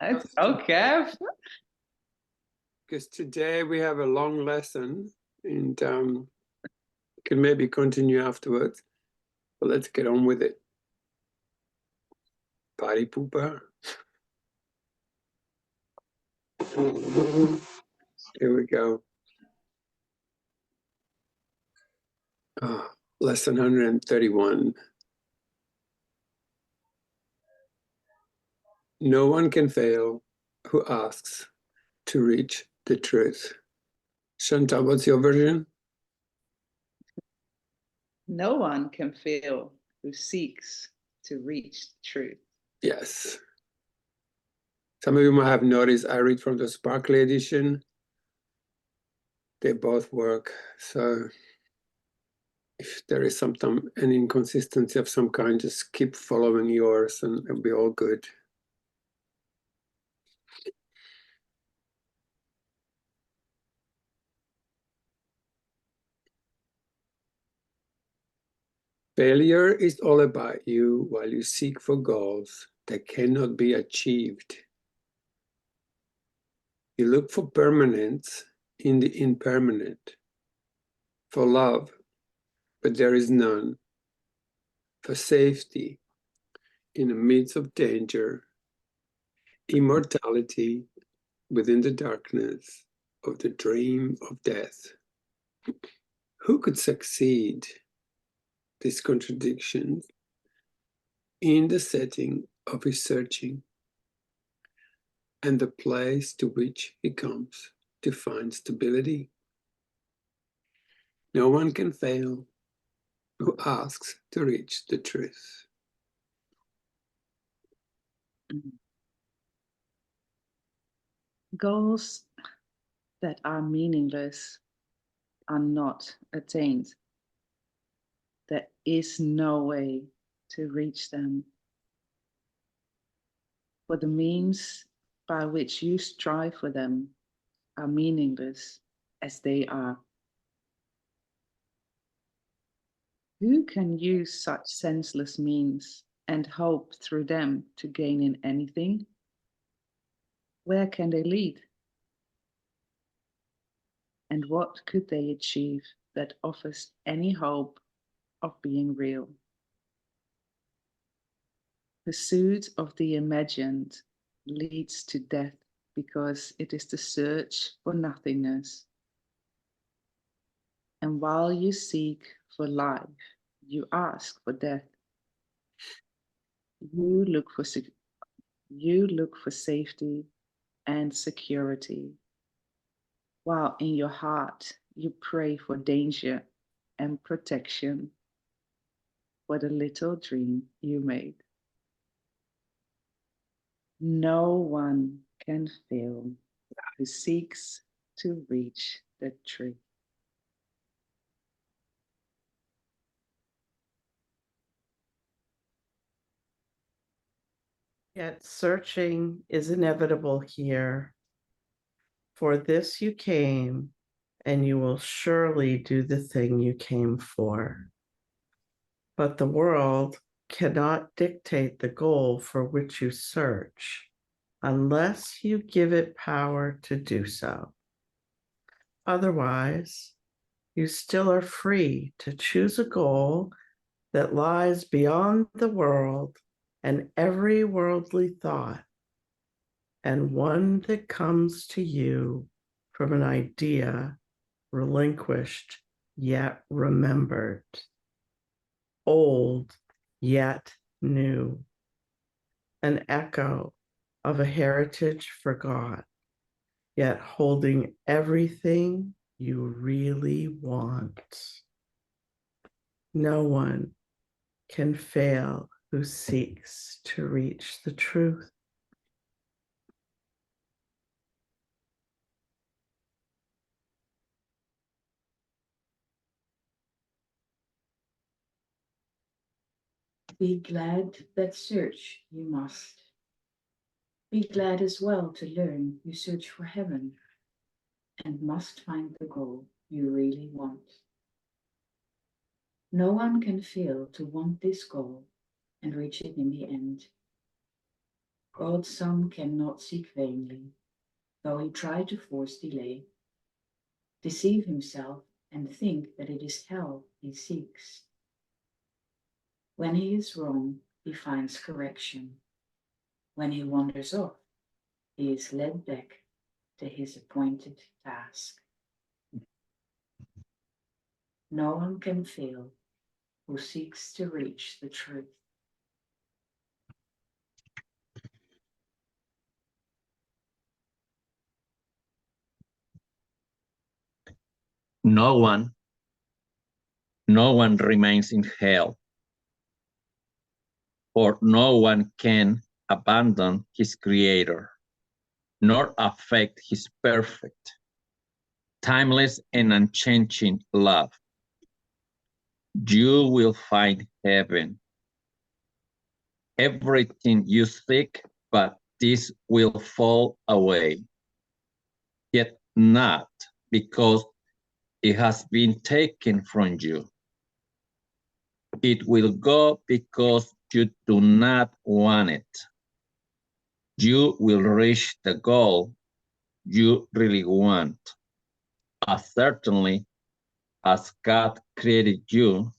It's okay. Because today we have a long lesson, and we can maybe continue afterwards. But let's get on with it. Party pooper. Here we go. Lesson 131. No one can fail who asks to reach the truth. Chantal, what's your version? No one can fail who seeks to reach the truth. Yes. Some of you might have noticed I read from the Sparkly edition. They both work. So if there is an inconsistency of some kind, just keep following yours and it'll be all good. Failure is all about you while you seek for goals that cannot be achieved. You look for permanence in the impermanent, for love, but there is none, for safety in the midst of danger, immortality within the darkness of the dream of death. Who could succeed this contradiction in the setting of his searching and the place to which he comes to find stability? No one can fail who asks to reach the truth. Goals that are meaningless are not attained. There is no way to reach them. For the means by which you strive for them are meaningless as they are. Who can use such senseless means and hope through them to gain in anything? Where can they lead? And what could they achieve that offers any hope of being real? Pursuit of the imagined leads to death because it is the search for nothingness. And while you seek for life, you ask for death. You look for safety and security, while in your heart you pray for danger and protection for the little dream you made. No one can fail who seeks to reach the truth. Yet searching is inevitable here. For this you came, and you will surely do the thing you came for. But the world cannot dictate the goal for which you search unless you give it power to do so. Otherwise, you still are free to choose a goal that lies beyond the world and every worldly thought, and one that comes to you from an idea relinquished yet remembered, old yet new, an echo of a heritage forgot, yet holding everything you really want. No one can fail who seeks to reach the truth. Be glad that search you must. Be glad as well to learn you search for heaven and must find the goal you really want. No one can fail to want this goal and reach it in the end. God's Son cannot seek vainly, though he try to force delay, deceive himself and think that it is hell he seeks. When he is wrong, he finds correction. When he wanders off, he is led back to his appointed task. No one can fail who seeks to reach the truth. No one remains in hell, for no one can abandon his creator, nor affect his perfect, timeless and unchanging love. You will find heaven. Everything you seek, but this will fall away. Yet not because it has been taken from you. It will go because you do not want it. You will reach the goal you really want, as certainly as God created you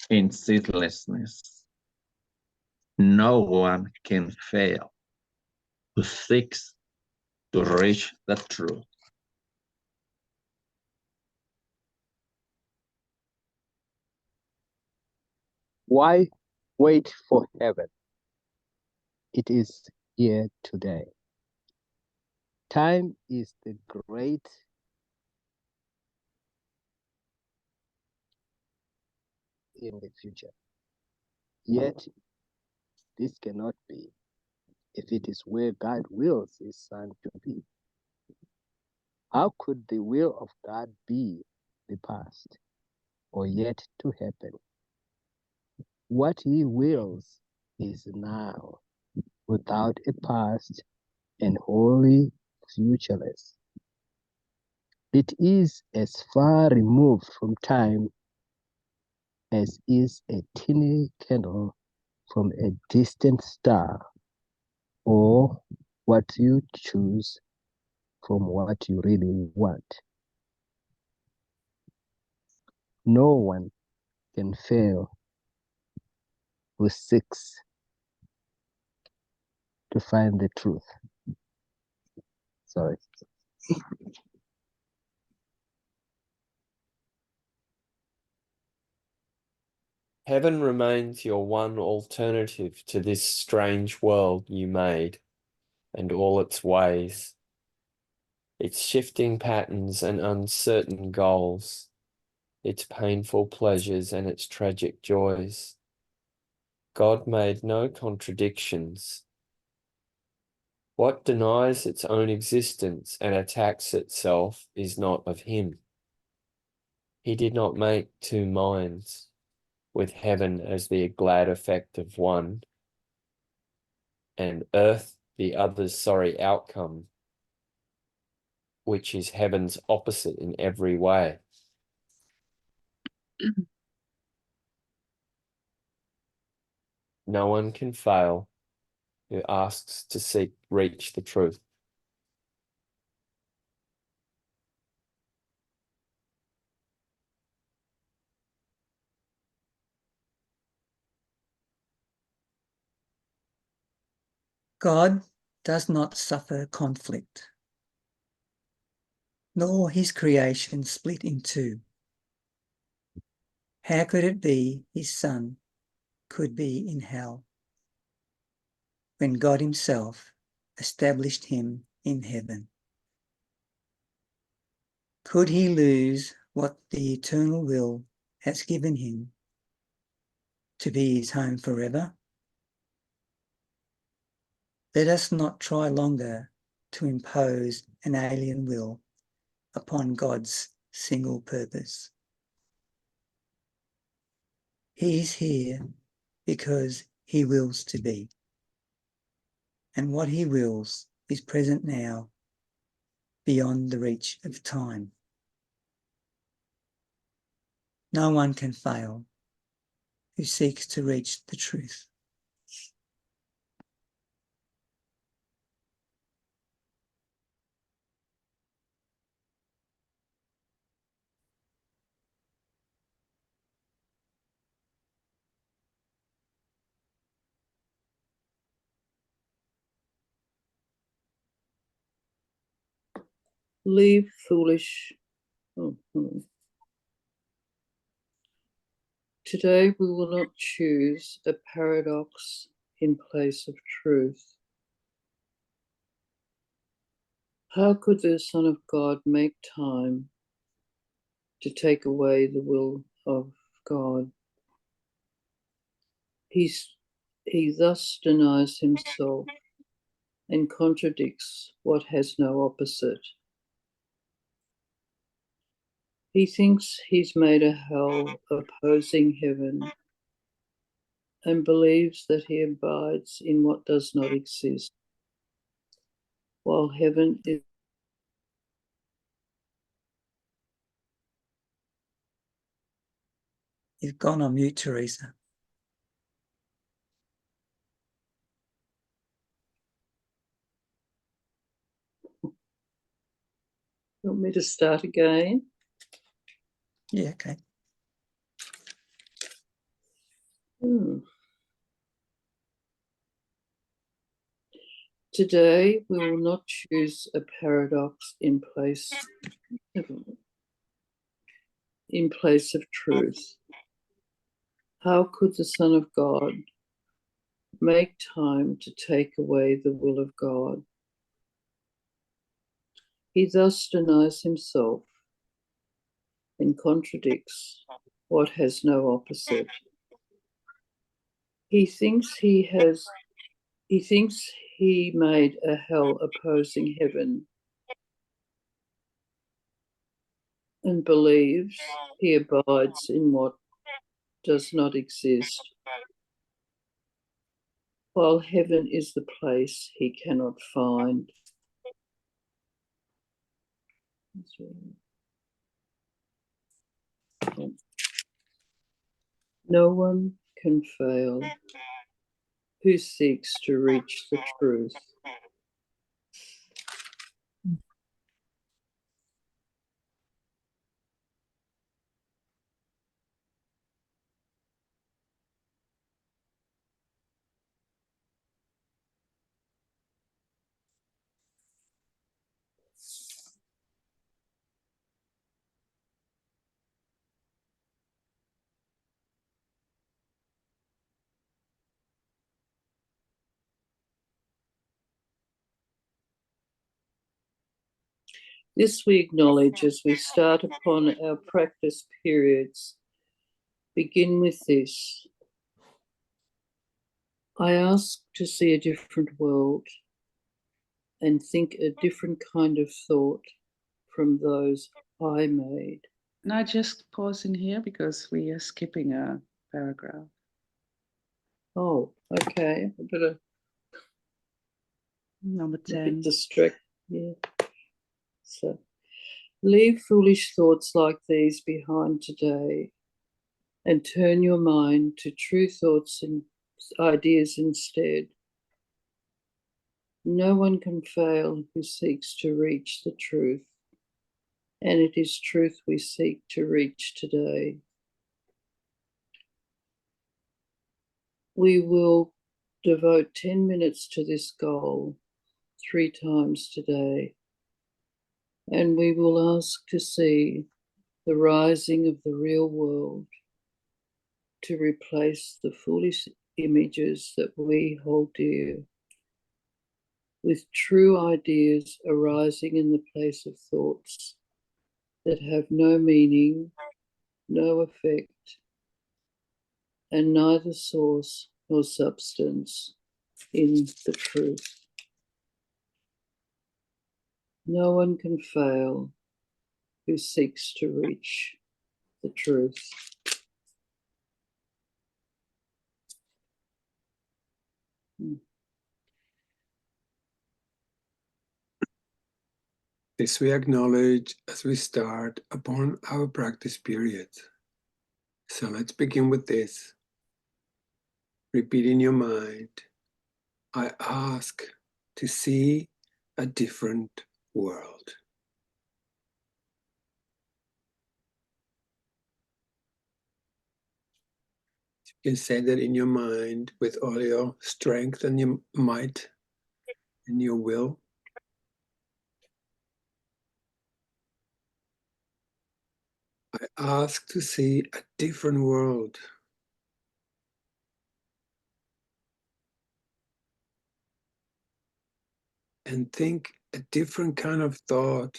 in senselessness. No one can fail who seeks to reach the truth. Why wait for heaven? It is here today. Time is the great in the future. Yet this cannot be if it is where God wills his Son to be. How could the will of God be the past or yet to happen? What he wills is now, without a past and wholly futureless. It is as far removed from time as is a tiny candle from a distant star, or what you choose from what you really want. No one can fail who seeks to find the truth. Sorry. Heaven remains your one alternative to this strange world you made and all its ways, its shifting patterns and uncertain goals, its painful pleasures and its tragic joys. God made no contradictions. What denies its own existence and attacks itself is not of him. He did not make two minds, with heaven as the glad effect of one, and earth the other's sorry outcome, which is heaven's opposite in every way. No one can fail who asks to reach the truth. God does not suffer conflict, nor his creation split in two. How could it be his Son could be in hell when God himself established him in heaven? Could he lose what the eternal will has given him to be his home forever? Let us not try longer to impose an alien will upon God's single purpose. He is here because he wills to be, and what he wills is present now, beyond the reach of time. No one can fail who seeks to reach the truth. Leave foolish. Oh, Today we will not choose a paradox in place of truth. How could the Son of God make time to take away the will of God? He thus denies himself and contradicts what has no opposite. He thinks he's made a hell opposing heaven and believes that he abides in what does not exist, while heaven is. You've gone on mute, Teresa. You want me to start again? Yeah, okay. Today we will not choose a paradox in place of truth. How could the Son of God make time to take away the will of God? He thus denies himself and contradicts what has no opposite. He thinks he made a hell opposing heaven and believes he abides in what does not exist, while heaven is the place he cannot find. No one can fail who seeks to reach the truth. This we acknowledge as we start upon our practice periods. Begin with this. I ask to see a different world and think a different kind of thought from those I made. Now just pausing here because we are skipping a paragraph. Oh, okay. I better Number a 10. bit distracted. Yeah. So leave foolish thoughts like these behind today and turn your mind to true thoughts and ideas instead. No one can fail who seeks to reach the truth, and it is truth we seek to reach today. We will devote 10 minutes to this goal 3 times today, and we will ask to see the rising of the real world to replace the foolish images that we hold dear, with true ideas arising in the place of thoughts that have no meaning, no effect, and neither source nor substance in the truth. No one can fail who seeks to reach the truth. This we acknowledge as we start upon our practice period. So let's begin with this. Repeat in your mind, I ask to see a different world. You can say that in your mind with all your strength and your might and your will. I ask to see a different world. And think a different kind of thought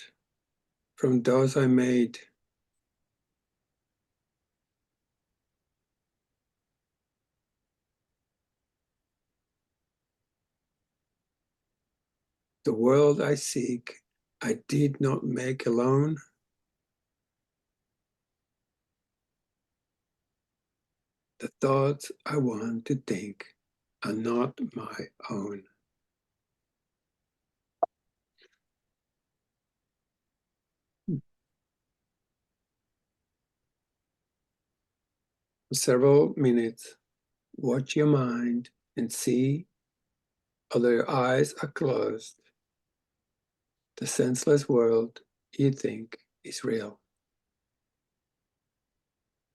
from those I made. The world I seek, I did not make alone. The thoughts I want to think are not my own. For several minutes, watch your mind and see, although your eyes are closed, the senseless world you think is real.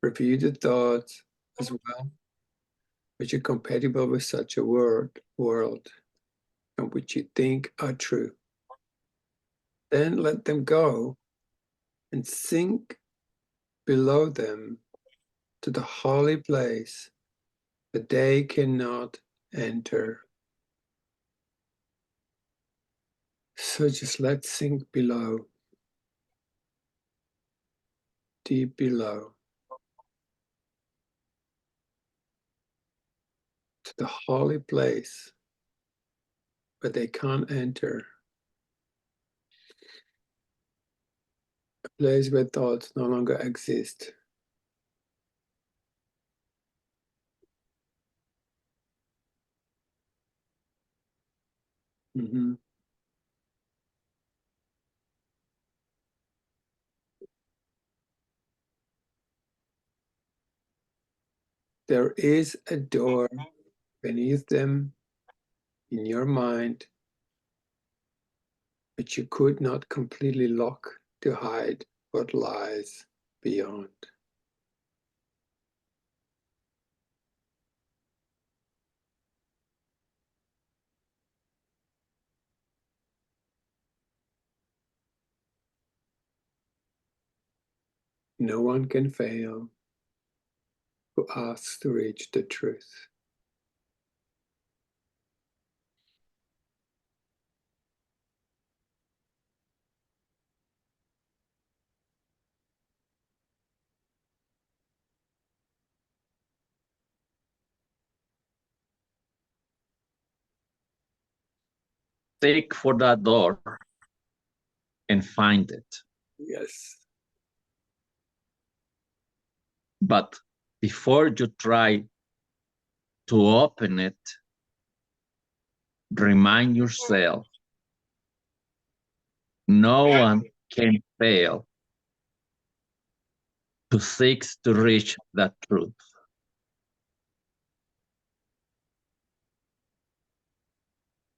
Review the thoughts as well, which are compatible with such a world and which you think are true. Then let them go and sink below them to the holy place that they cannot enter. So just let sink below, deep below, to the holy place where they can't enter. A place where thoughts no longer exist. Mm-hmm. There is a door beneath them in your mind, which you could not completely lock to hide what lies beyond. No one can fail who asks to reach the truth. Seek for that door and find it. Yes. But before you try to open it, remind yourself, no one can fail who seeks to reach that truth.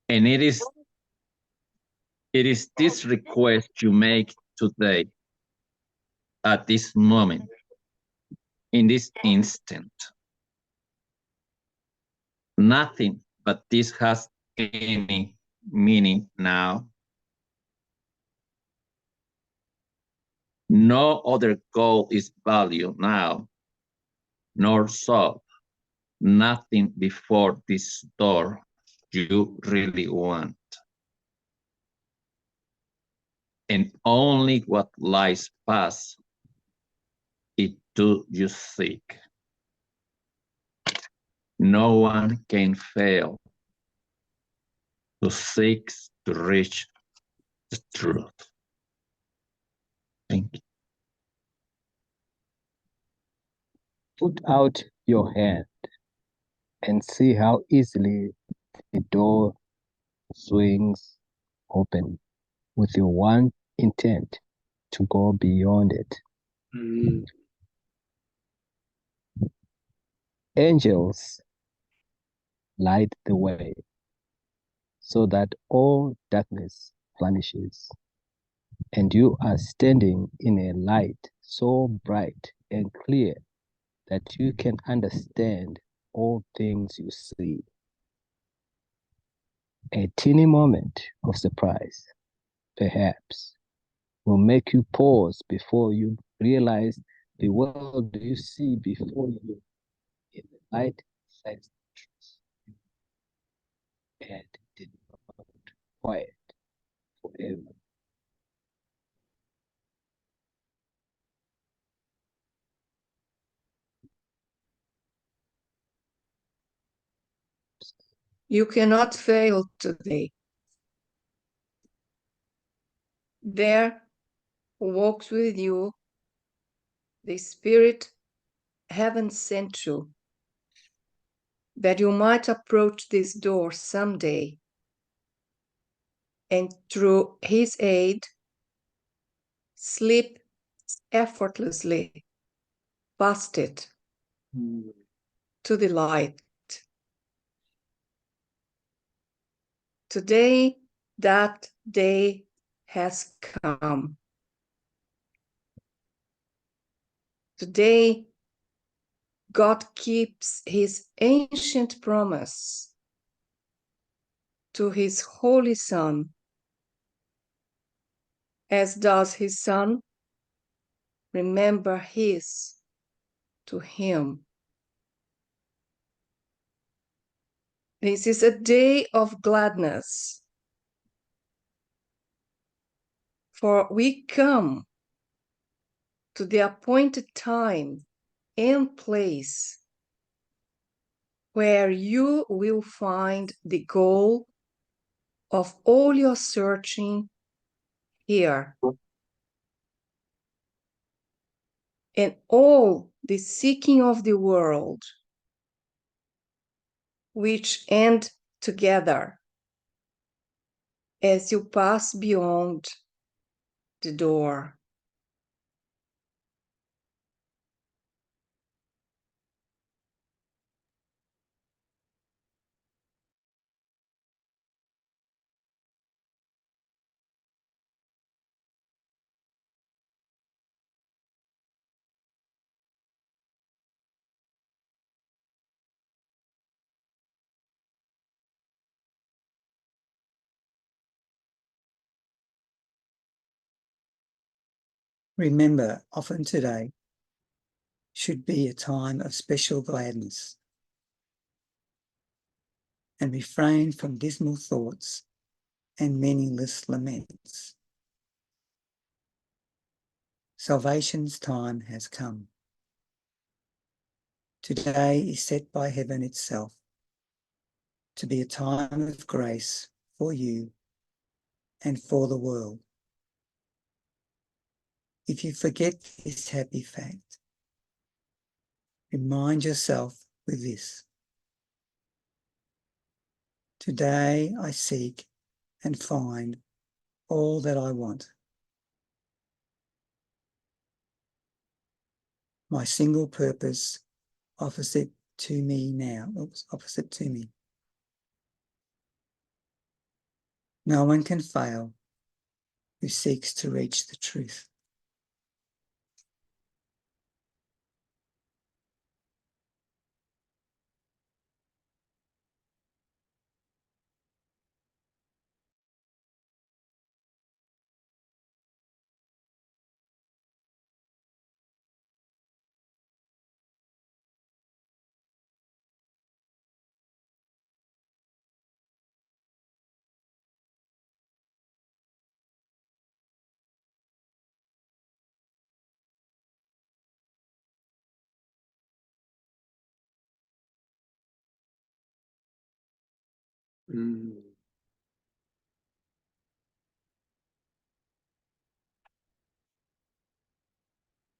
And it is this request you make today, at this moment, in this instant. Nothing but this has any meaning now. No other goal is value now, nor solve. Nothing before this door you really want. And only what lies past it do you seek. No one can fail who seeks to reach the truth. Thank you. Put out your hand and see how easily the door swings open with your one intent to go beyond it. Mm. Angels light the way so that all darkness vanishes, and you are standing in a light so bright and clear that you can understand all things you see. A teeny moment of surprise, perhaps, will make you pause before you realize The world you see before you in the light shines the truth, and did not quiet forever. You cannot fail today. There walks with you the Spirit heaven sent you, that you might approach this door someday, and through his aid, slip effortlessly past it to the light. Today, that day has come. Today, God keeps his ancient promise to his Holy Son, as does his Son remember his to him. This is a day of gladness, for we come to the appointed time and place where you will find the goal of all your searching here, and all the seeking of the world, which end together as you pass beyond the door. Remember, often today should be a time of special gladness, and refrain from dismal thoughts and meaningless laments. Salvation's time has come. Today is set by heaven itself to be a time of grace for you and for the world. If you forget this happy fact, remind yourself with this. Today I seek and find all that I want. My single purpose offers it to me now. Offers it to me. No one can fail who seeks to reach the truth.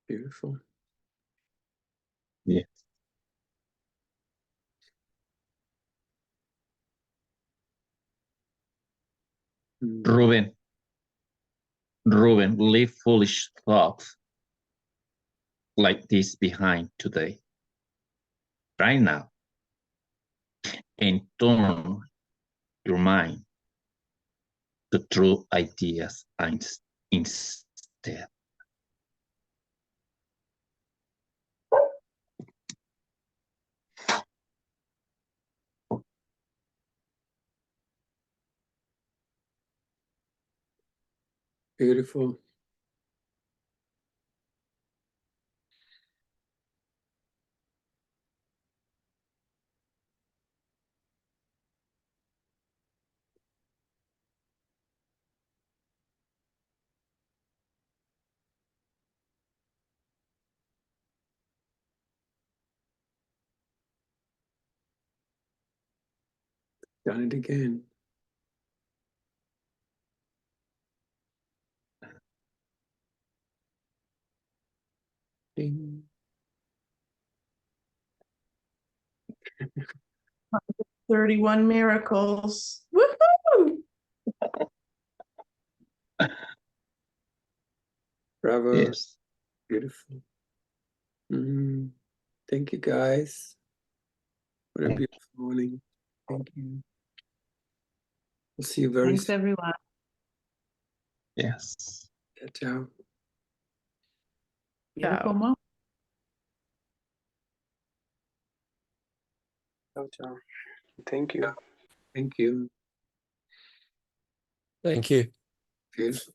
Beautiful. Yeah. Ruben, leave foolish thoughts like this behind today, right now, and turn your mind to true ideas instead. Beautiful. Done it again. Ding. 31 miracles. Woohoo! Bravo. Yes. Beautiful. Thank you, guys. What a Thank beautiful morning. Thank you. We'll see you very Thanks, soon. everyone. Yes. Ciao. Beautiful Ciao. moment. Ciao, ciao. Thank you. Thank you. Thank you. Beautiful.